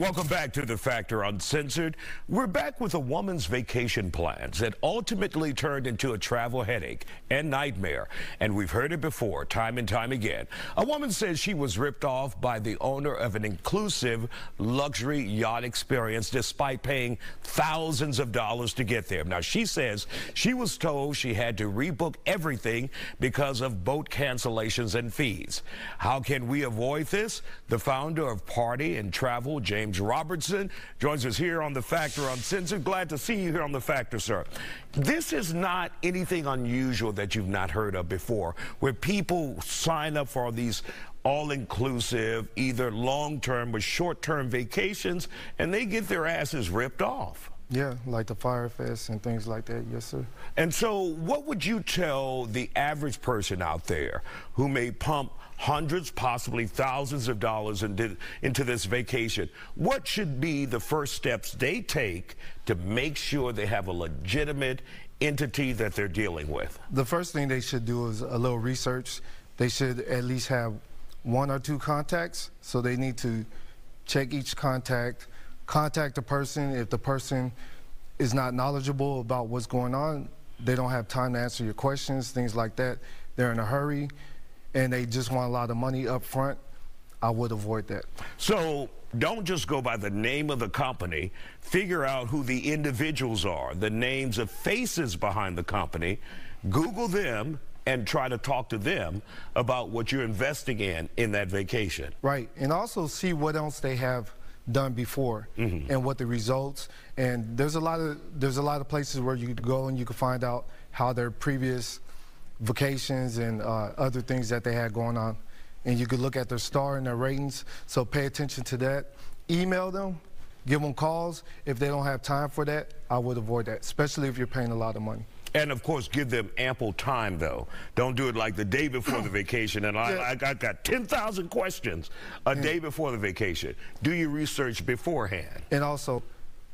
Welcome back to The Factor Uncensored. We're back with a woman's vacation plans that ultimately turned into a travel headache and nightmare. And we've heard it before, time and time again. A woman says she was ripped off by the owner of an inclusive luxury yacht experience despite paying thousands of dollars to get there. Now, she says she was told she had to rebook everything because of boat cancellations and fees. How can we avoid this? The founder of Party and Travel, James Robertson, joins us here on The Factor Uncensored. Glad to see you here on The Factor, sir. This is not anything unusual that you've not heard of before, where people sign up for these all-inclusive, either long-term or short-term vacations, and they get their asses ripped off. Yeah, like the Fire Fest and things like that, yes, sir. And so what would you tell the average person out there who may pump hundreds, possibly thousands of dollars into this vacation? What should be the first steps they take to make sure they have a legitimate entity that they're dealing with? The first thing they should do is a little research. They should at least have one or two contacts, so they need to check each contact the person. If the person is not knowledgeable about what's going on, they don't have time to answer your questions, things like that, they're in a hurry, and they just want a lot of money up front, I would avoid that. So don't just go by the name of the company. Figure out who the individuals are, the names of faces behind the company. Google them and try to talk to them about what you're investing in that vacation. Right, and also see what else they have done before and what the results. And there's a lot of places where you could go and you can find out how their previous vacations and other things that they had going on, and you could look at their star and their ratings. So pay attention to that. Email them, give them calls. If they don't have time for that, I would avoid that, especially if you're paying a lot of money. And of course, give them ample time, though. Don't do it like the day before the vacation. And I got 10,000 questions a day before the vacation. Do your research beforehand. And also,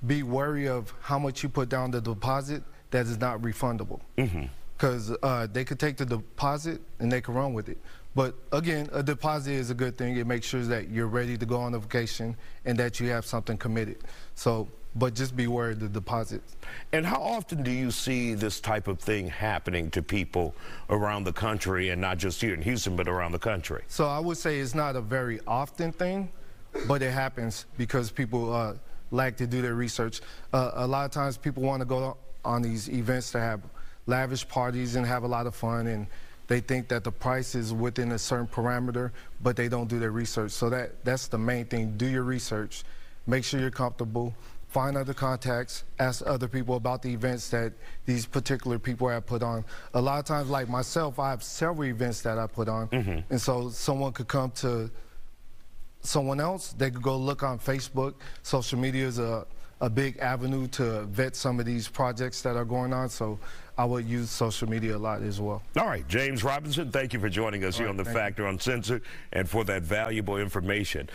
be wary of how much you put down the deposit that is not refundable. Because they could take the deposit and they can run with it. But again, a deposit is a good thing. It makes sure that you're ready to go on a vacation and that you have something committed. So, but just be aware of the deposit. And how often do you see this type of thing happening to people around the country, and not just here in Houston, but around the country? So I would say it's not a very often thing, but it happens because people like to do their research. A lot of times people want to go on these events to have lavish parties and have a lot of fun, and they think that the price is within a certain parameter, but they don't do their research. So that's the main thing. Do your research. Make sure you're comfortable. Find other contacts. Ask other people about the events that these particular people have put on. A lot of times, like myself, I have several events that I put on. And so someone could come to someone else. They could go look on Facebook. Social media is a big avenue to vet some of these projects that are going on, so I would use social media a lot as well. All right, James Robinson, thank you for joining us here on The Factor Uncensored and for that valuable information.